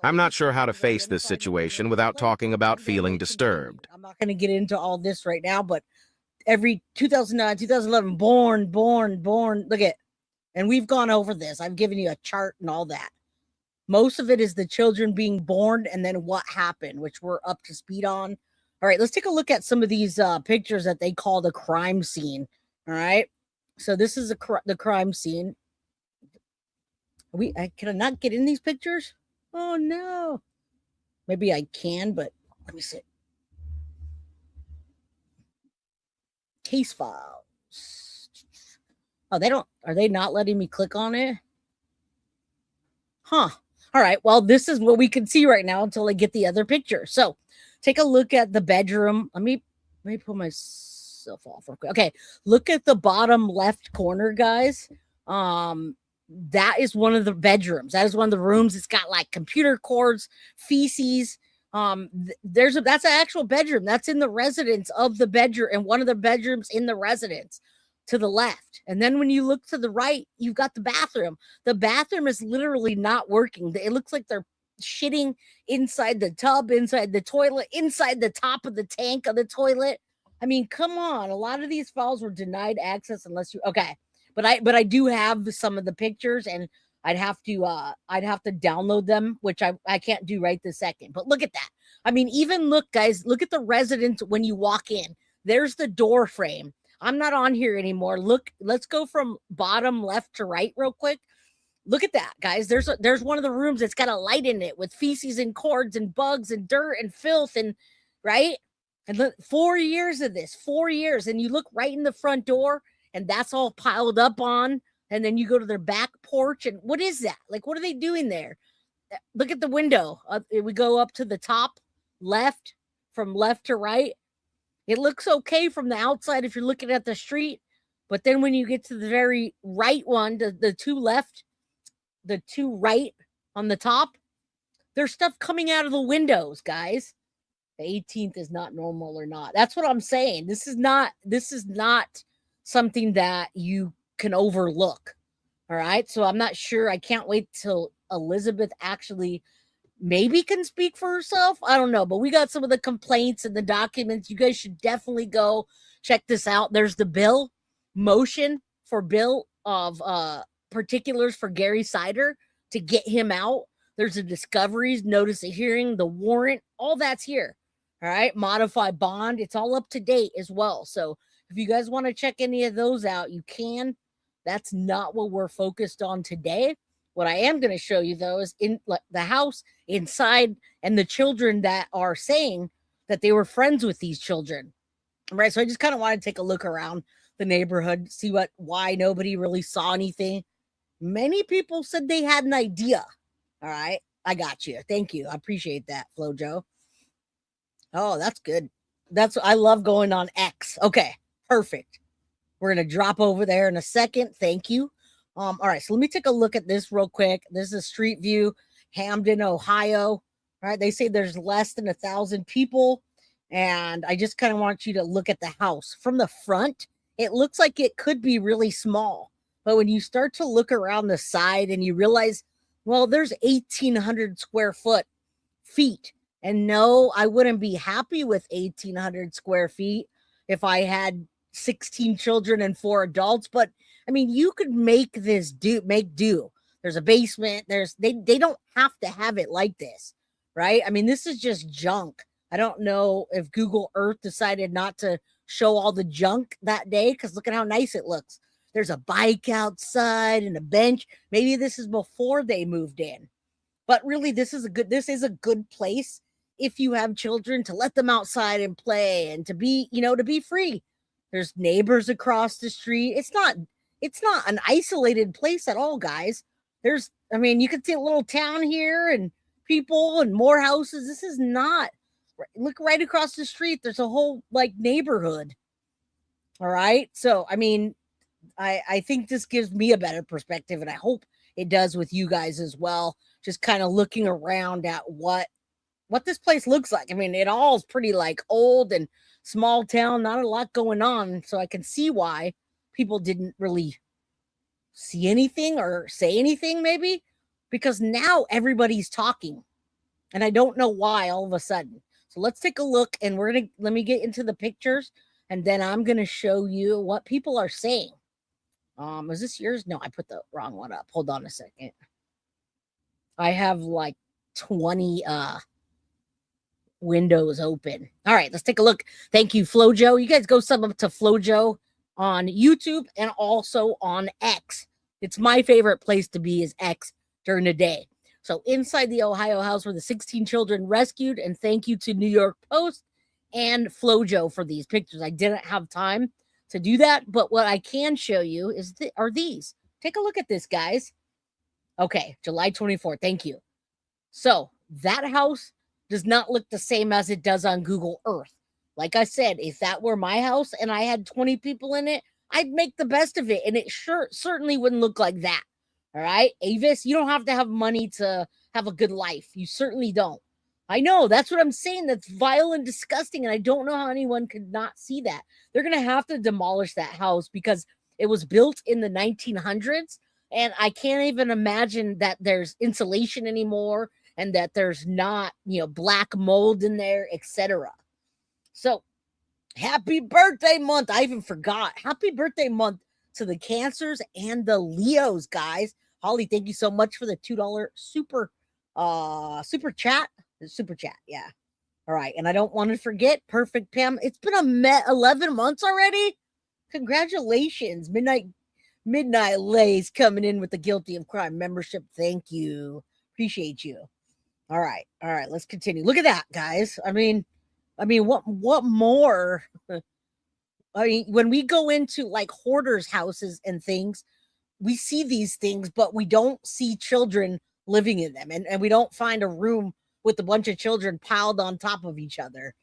I'm not sure how to Because on the face other this side, you have situation another without complaint. talking about Again, feeling let's continue. disturbed. I'm not going to get into all this right now, but every 2009, 2011, born. Look at, and we've gone over this. I've given you a chart and all that. Most of it is the children being born and then what happened, which we're up to speed on. All right, let's take a look at some of these pictures that they call the crime scene. All right, so this is the crime scene. Can I not get in these pictures? Oh no. Maybe I can, but let me see. Case files. Oh, they don't. Are they not letting me click on it? Huh. All right. Well, this is what we can see right now until I get the other picture. So, take a look at the bedroom. Let me pull myself off real quick. Okay. Look at the bottom left corner, guys. That is one of the bedrooms. That is one of the rooms. It's got like computer cords, feces. That's an actual bedroom. That's in the residence of the bedroom, and one of the bedrooms in the residence to the left. And then when you look to the right, you've got the bathroom. The bathroom is literally not working. It looks like they're shitting inside the tub, inside the toilet, inside the top of the tank of the toilet. I mean, come on. A lot of these files were denied access unless you okay. But I do have some of the pictures, and I'd have to download them, which I can't do right this second. But look at that. I mean, even look, guys, look at the residence when you walk in. There's the door frame. I'm not on here anymore. Look, let's go from bottom left to right real quick. Look at that, guys. There's one of the rooms that's got a light in it with feces and cords and bugs and dirt and filth and right. And look, 4 years of this, 4 years, and you look right in the front door, and that's all piled up on. And then you go to their back porch, and what is that? Like, what are they doing there? Look at the window. We go up to the top left, from left to right. It looks okay from the outside if you're looking at the street, but then when you get to the very right one, the two left, the two right on the top, there's stuff coming out of the windows, guys. The 18th is not normal or not. That's what I'm saying. This is not something that you can overlook. All right. So I'm not sure. I can't wait till Elizabeth actually maybe can speak for herself. I don't know, but we got some of the complaints and the documents. You guys should definitely go check this out. There's the bill motion for bill of particulars for Gary Sider to get him out. There's the discoveries, notice of hearing, the warrant, all that's here. All right, modify bond. It's all up to date as well. So if you guys want to check any of those out, you can. That's not what we're focused on today. What I am going to show you, though, is in the house inside and the children that are saying that they were friends with these children. Right. So I just kind of want to take a look around the neighborhood, see why nobody really saw anything. Many people said they had an idea. All right. I got you. Thank you. I appreciate that, FloJo. Oh, that's good. I love going on X. Okay. Perfect. We're going to drop over there in a second. Thank you. All right, so let me take a look at this real quick. This is Street View, Hamden, Ohio. All right, they say there's less than 1,000 people, and I just kind of want you to look at the house from the front. It looks like it could be really small, but when you start to look around the side and you realize, well, there's 1,800 square feet, and no, I wouldn't be happy with 1,800 square feet if I had 16 children and 4 adults, but I mean, you could make do. There's a basement. They don't have to have it like this, right? I mean, this is just junk. I don't know if Google Earth decided not to show all the junk that day because look at how nice it looks. There's a bike outside and a bench. Maybe this is before they moved in. But really, this is a good place if you have children to let them outside and play and to be free. There's neighbors across the street. It's not an isolated place at all, guys. You can see a little town here and people and more houses. This is not, look right across the street. There's a whole neighborhood. All right. So, I think this gives me a better perspective, and I hope it does with you guys as well. Just kind of looking around at what this place looks like. I mean, it all is pretty old and small town, not a lot going on. So I can see why people didn't really see anything or say anything, maybe because now everybody's talking. And I don't know why all of a sudden. So let's take a look, and let me get into the pictures, and then I'm going to show you what people are saying. Is this yours? No, I put the wrong one up. Hold on a second. I have like 20 windows open. All right, let's take a look. Thank you, Flojo. You guys go sub up to Flojo on YouTube and also on X. It's my favorite place to be is X during the day. So inside the Ohio house were the 16 children rescued, and thank you to New York Post and Flojo for these pictures. I didn't have time to do that, but what I can show you are these. Take a look at this, guys. Okay, July 24th. Thank you. So that house does not look the same as it does on Google Earth. Like I said, if that were my house and I had 20 people in it, I'd make the best of it, and it certainly wouldn't look like that. All right, Avis, you don't have to have money to have a good life. You certainly don't. I know, that's what I'm saying. That's vile and disgusting, and I don't know how anyone could not see that. They're going to have to demolish that house because it was built in the 1900s, and I can't even imagine that there's insulation anymore and that there's not, black mold in there, etc. So, happy birthday month. I even forgot. Happy birthday month to the Cancers and the Leos, guys. Holly, thank you so much for the $2 super chat. Super chat, yeah. All right, and I don't want to forget Perfect Pam. It's been 11 months already. Congratulations. Midnight Lays coming in with the Guilty of Crime membership. Thank you. Appreciate you. All right, let's continue. Look at that, guys. I mean, what more? I mean, when we go into like hoarders' houses and things, we see these things, but we don't see children living in them. And we don't find a room with a bunch of children piled on top of each other.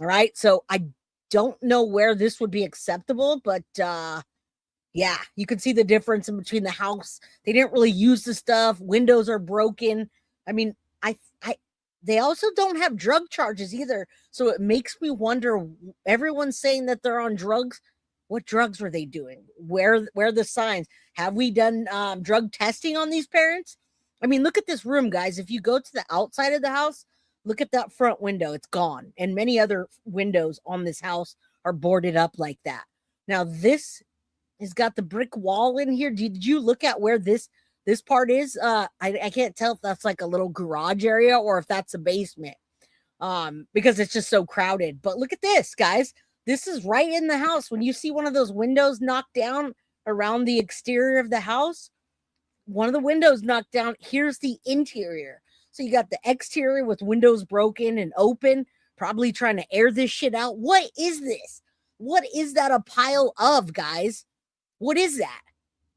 All right. So I don't know where this would be acceptable, but yeah, you can see the difference in between the house. They didn't really use the stuff. Windows are broken. I mean, they also don't have drug charges either. So it makes me wonder, everyone's saying that they're on drugs. What drugs were they doing? Where are the signs? Have we done drug testing on these parents? I mean, look at this room, guys. If you go to the outside of the house, look at that front window. It's gone. And many other windows on this house are boarded up like that. Now, this has got the brick wall in here. Did you look at where this part is? I can't tell if that's like a little garage area or if that's a basement, because it's just so crowded. But look at this, guys. This is right in the house. When you see one of those windows knocked down around the exterior of the house, one of the windows knocked down, here's the interior. So you got the exterior with windows broken and open, probably trying to air this shit out. What is this? What is that a pile of, guys? What is that?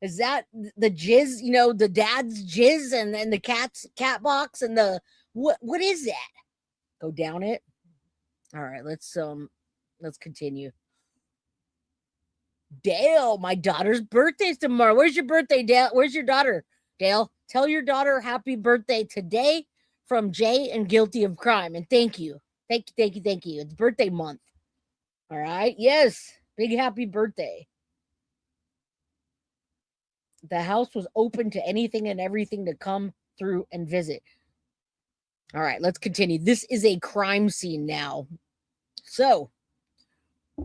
Is that the jizz, the dad's jizz and then the cat box and the what is that? Go down it. All right, let's continue. Dale, my daughter's birthday's tomorrow. Where's your birthday, Dale? Where's your daughter? Dale, tell your daughter happy birthday today from Jay and Guilty of Crime. And thank you. Thank you. It's birthday month. All right. Yes. Big happy birthday. The house was open to anything and everything to come through and visit. All right, let's continue. This is a crime scene now. So,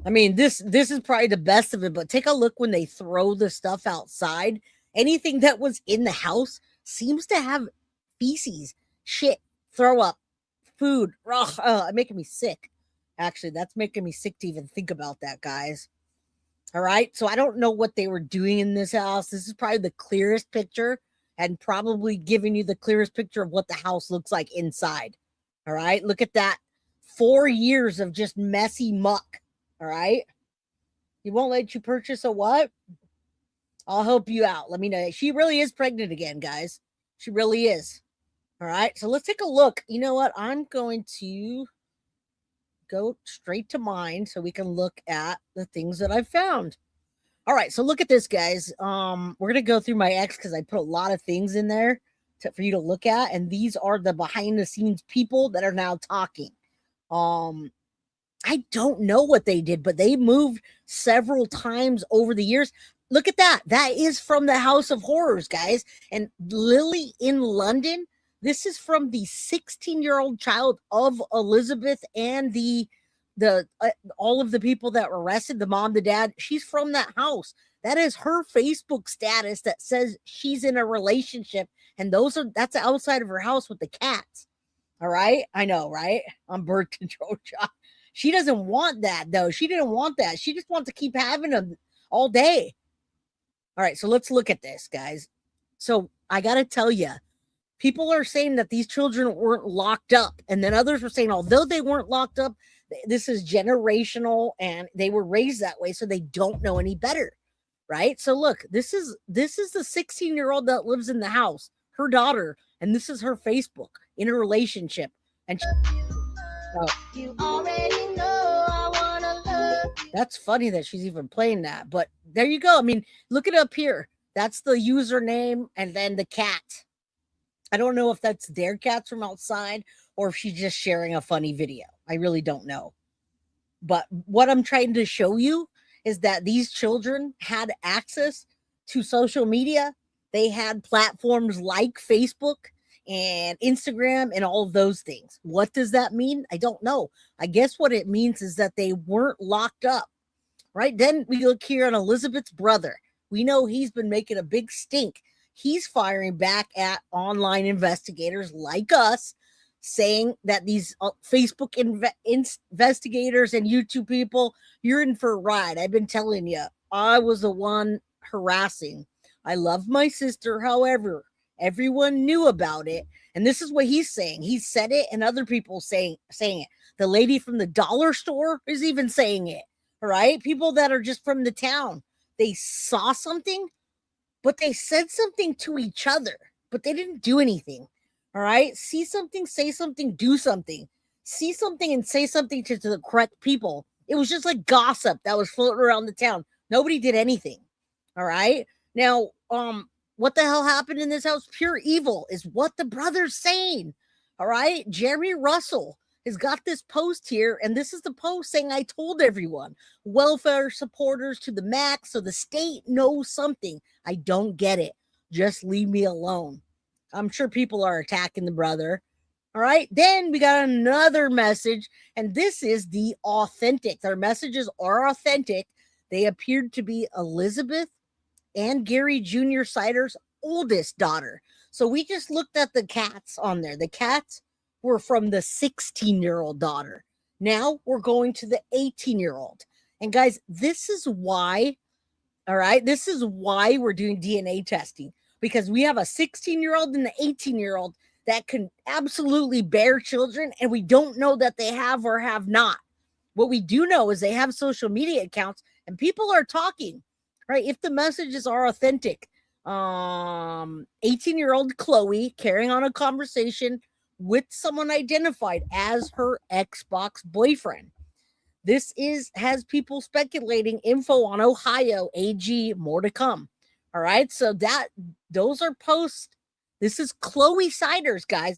I mean, this is probably the best of it, but take a look when they throw the stuff outside. Anything that was in the house seems to have feces, shit, throw up, food. Making me sick. Actually, that's making me sick to even think about that, guys. All right, so I don't know what they were doing in this house. This is probably the clearest picture and probably giving you the clearest picture of what the house looks like inside. All right, look at that. 4 years of just messy muck. All right. He won't let you purchase a what? I'll help you out. Let me know. She really is pregnant again, guys. She really is. All right. So let's take a look. You know what? I'm going to go straight to mine so we can look at the things that I found. All right. So look at this, guys. We're going to go through my X because I put a lot of things in there for you to look at. And these are the behind the scenes people that are now talking. I don't know what they did, but they moved several times over the years. Look at that. That is from the House of Horrors, guys. And Lily in London, This is from the 16-year-old child of Elizabeth and the all of the people that were arrested, the mom, the dad. She's from that house. That is her Facebook status that says she's in a relationship, and that's outside of her house with the cats. All right, I know, right? On birth control job. She doesn't want that though. She didn't want that. She just wants to keep having them all day. All right, so let's look at this, guys. So I got to tell you, people are saying that these children weren't locked up. And then others were saying, although they weren't locked up, this is generational and they were raised that way, so they don't know any better. Right? So look, this is the 16-year-old that lives in the house, her daughter, and this is her Facebook in a relationship. And you already know I wanna love you. That's funny that she's even playing that, but there you go. I mean, look it up here. That's the username and then the cat. I don't know if that's their cats from outside or if she's just sharing a funny video. I really don't know. But what I'm trying to show you is that these children had access to social media. They had platforms like Facebook and Instagram and all of those things. What does that mean? I don't know. I guess what it means is that they weren't locked up, right? Then we look here on Elizabeth's brother. We know he's been making a big stink. He's firing back at online investigators like us, saying that these Facebook investigators and YouTube people, you're in for a ride. I've been telling you, I was the one harassing. I love my sister. However, everyone knew about it. And this is what he's saying. He said it and other people saying it. The lady from the dollar store is even saying it. All right. People that are just from the town, they saw something, but they said something to each other, but they didn't do anything. All right. See something, say something, do something. See something and say something to the correct people. It was just like gossip that was floating around the town. Nobody did anything. All right. Now, what the hell happened in this house? Pure evil is what the brother's saying. All right. Jeremy Russell has got this post here, and this is the post saying, I told everyone, welfare supporters to the max, so the state knows something. I don't get it. Just leave me alone. I'm sure people are attacking the brother. All right. Then we got another message, and this is the authentic. Their messages are authentic. They appeared to be Elizabeth and Gary Jr. Siders' oldest daughter. So we just looked at the cats on there. The cats were from the 16-year-old daughter. Now we're going to the 18-year-old. And guys, this is why, all right, this is why we're doing DNA testing, because we have a 16-year-old and an 18-year-old that can absolutely bear children, and we don't know that they have or have not. What we do know is they have social media accounts and people are talking, right? If the messages are authentic, 18-year-old Chloe carrying on a conversation with someone identified as her Xbox boyfriend. This has people speculating info on Ohio AG, more to come. All right. So those are posts. This is Chloe Siders, guys.